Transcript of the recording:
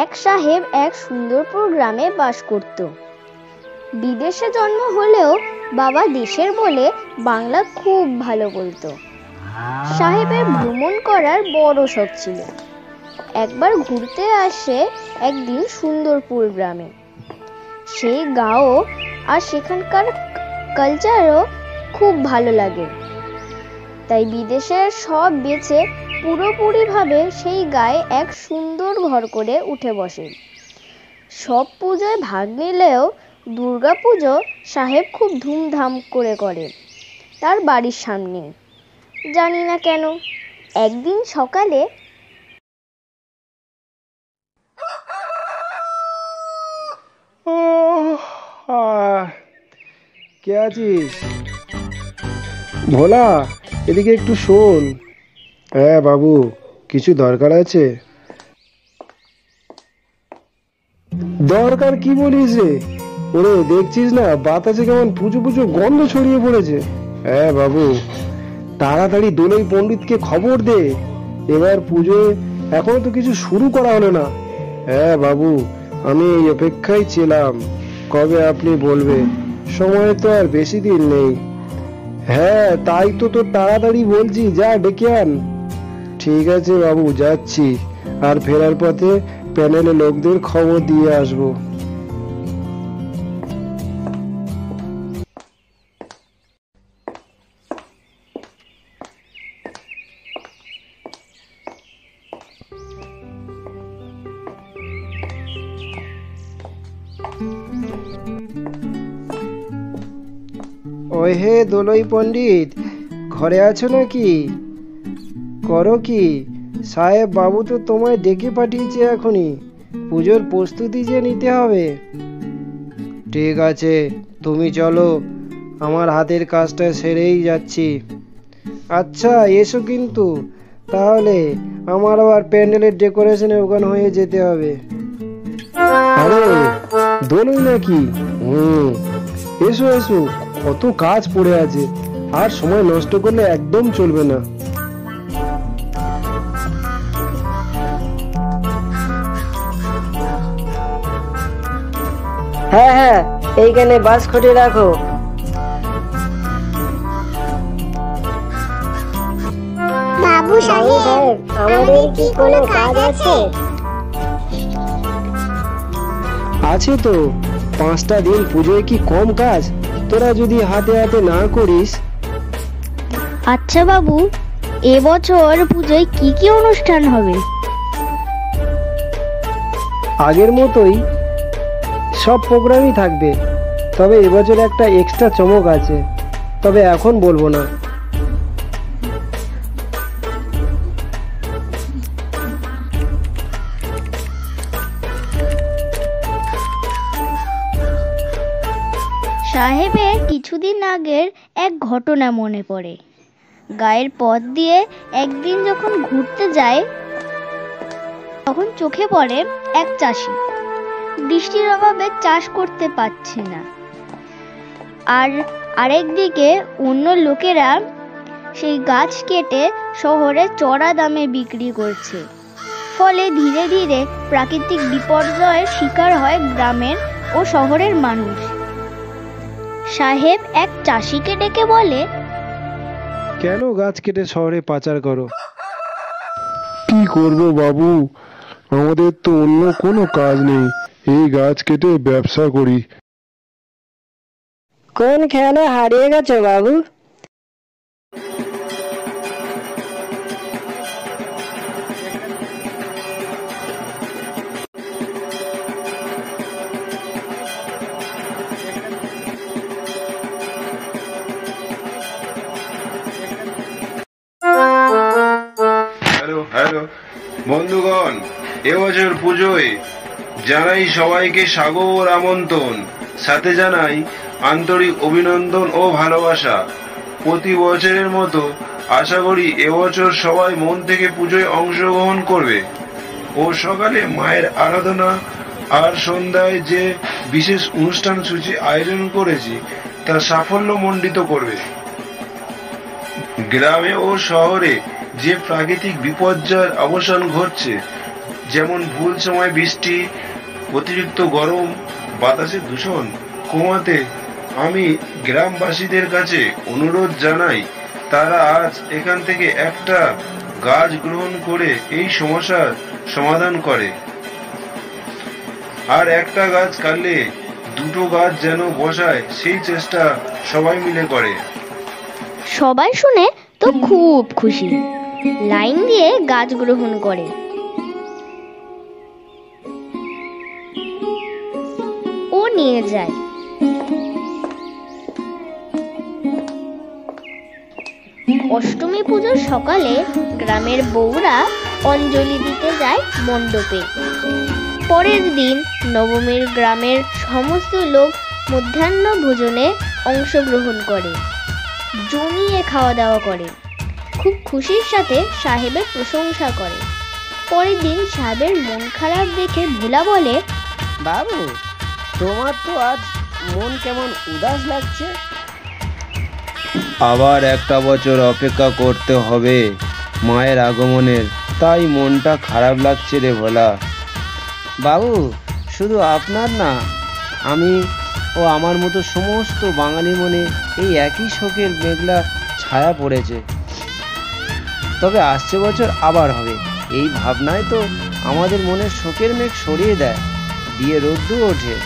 এক সাহেব এক সুন্দরপুর গ্রামে বাস করত। বিদেশে জন্ম হলেও বাবা দেশের বলে বাংলা খুব ভালো বলতো। সাহেবের ভ্রমণ করার বড় শখ ছিল। একবার ঘুরতে আসে একদিন সুন্দরপুর গ্রামে। সেই গাঁও আর সেখানকার কালচারও খুব ভালো লাগে। তাই বিদেশের সব বেচে পুরোপুরিভাবে সেই গায়ে এক সুন্দর ঘর করে উঠে বসে। সব পুজোয় ভাগ নিলেও দুর্গা পুজো সাহেব খুব ধুমধাম করে তার বাড়ির সামনে। জানি না কেন একদিন সকালে কে আছিস? ভোলা, এদিকে একটু শোন। হ্যাঁ বাবু, কিছু দরকার আছে? দরকার কি বলিস রে? ওরে দেখছিস না বাতাসে কেমন পুজো পুজো গন্ধ ছড়িয়ে পড়েছে। হ্যাঁ বাবু, তাড়াতাড়ি দোলই পণ্ডিতকে খবর দে। এবার পুজোয় এখনো তো কিছু শুরু করা হলো না। হ্যাঁ বাবু, আমি এই অপেক্ষায় ছিলাম কবে আপনি বলবে। সময় তো আর বেশি দিন নেই। হ্যাঁ তাই তো তোর তাড়াতাড়ি বলছি, যা ডেকে আন। ঠিক আছে বাবু, যাচ্ছি। আর ফেরার পথে প্যানেলে লোকদের খবর দিয়ে আসবো। ওই হে দোলই পণ্ডিত, ঘরে আছো নাকি? করো কি? সাহেব বাবু তো তোমায় ডেকে পাঠিয়েছে এখনই। পুজোর প্রস্তুতি যে নিতে হবে। ঠিক আছে, তুমি চলো, আমার হাতের কাজটা সেরেই যাচ্ছি। আচ্ছা এসো কিন্তু, তাহলে আমার আবার প্যান্ডেলের ডেকোরেশনে ওখানে হয়ে যেতে হবে। আরে দোলই নাকি? এসো এসো, কত কাজ পড়ে আছে, আর সময় নষ্ট করলে একদম চলবে না। হ্যাঁ হ্যাঁ, এইখানে বাস খুঁটে রাখো। বাবু সাহেব, আমাদের কি কোনো কাজ আছে? আছে তো, 5টা দিন পুজোয় কি কম কাজ? তোরা যদি হাতে হাতে না করিস। আচ্ছা বাবু, এবছর পুজোয় কি কি অনুষ্ঠান হবে? আগের মতোই সব প্রোগ্রামই থাকবে, তবে এবছর একটা এক্সট্রা চমক আছে, তবে এখন বলবো না। সাহেবের কিছুদিন আগের এক ঘটনা মনে পড়ে। গায়ের পথ দিয়ে একদিন যখন ঘুরতে যায়, তখন চোখে পড়ে এক চাষি। বৃষ্টির অভাবে চাষ করতে পারছে না, আর আরেকদিকে অন্য লোকেরা সেই গাছ কেটে শহরে চড়া দামে বিক্রি করছে। ফলে ধীরে ধীরে প্রাকৃতিক বিপর্যয়ের শিকার হয় গ্রামের ও শহরের মানুষ। সাহেব এক চাষিকে ডেকে বলে, কেন গাছ কেটে শহরে পাচার করো? কি করব বাবু, আমাদের তো অন্য কোনো কাজ নেই, এই গাছ কেটে ব্যবসা করি। কোন খেয়ালে হারিয়ে গেছো বাবু? হ্যালো বন্ধুগণ, এবছর পুজোয় জানাই সবাইকে সাগর আমন্ত্রণ, সাথে জানাই আন্তরিক অভিনন্দন ও ভালোবাসা। প্রতি বছরের মতো আশা করি এবছর সবাই মন থেকে পুজোয় অংশগ্রহণ করবে ও সকালে মায়ের আরাধনা আর সন্ধ্যায় যে বিশেষ অনুষ্ঠান সূচি আয়োজন করেছি তা সাফল্যমণ্ডিত করবে। গ্রামে ও শহরে যে প্রাকৃতিক বিপর্যয়ের অবসান ঘটছে, যেমন ভুল সময় বৃষ্টি, অতিরিক্ত গরম, বাতাসের দূষণ কমাতে আমি গ্রামবাসীদের কাছে অনুরোধ জানাই তারা আজ এখান থেকে একটা গাছ গ্রহণ করে এই সমস্যার সমাধান করে। আর একটা গাছ কাটলে দুটো গাছ যেন বসায় সেই চেষ্টা সবাই মিলে করে। সবাই শুনে তো খুব খুশি, লাইন দিয়ে গাছ গ্রহণ করে। ও নিয়ে যায়। অষ্টমী পুজোর সকালে গ্রামের বউরা অঞ্জলি দিতে যায় মণ্ডপে। পরের দিন নবমীর গ্রামের সমস্ত লোক মধ্যাহ্ন ভোজনে অংশগ্রহণ করে, জমিয়ে খাওয়া দাওয়া করে, খুব খুশির সাথে সাহেবের প্রশংসা করে। পরের দিন সাহেবের মন খারাপ দেখে ভোলা বলে, বাবু, তোমার তো আজ মন কেমন উদাস লাগছে। আবার একটা বছর অপেক্ষা করতে হবে মায়ের আগমনের, তাই মনটা খারাপ লাগছে রে ভোলা। বাবু, শুধু আপনার না, আমি ও আমার মতো সমস্ত বাঙালি মনে এই একই শোকের মেঘলা ছায়া পড়েছে। তবে আসছে বছর আবার হবে, এই ভাবনায় তো আমাদের মনের শোকের মেঘ সরিয়ে দেয়, দিয়ে রোদ্দুর ওঠে।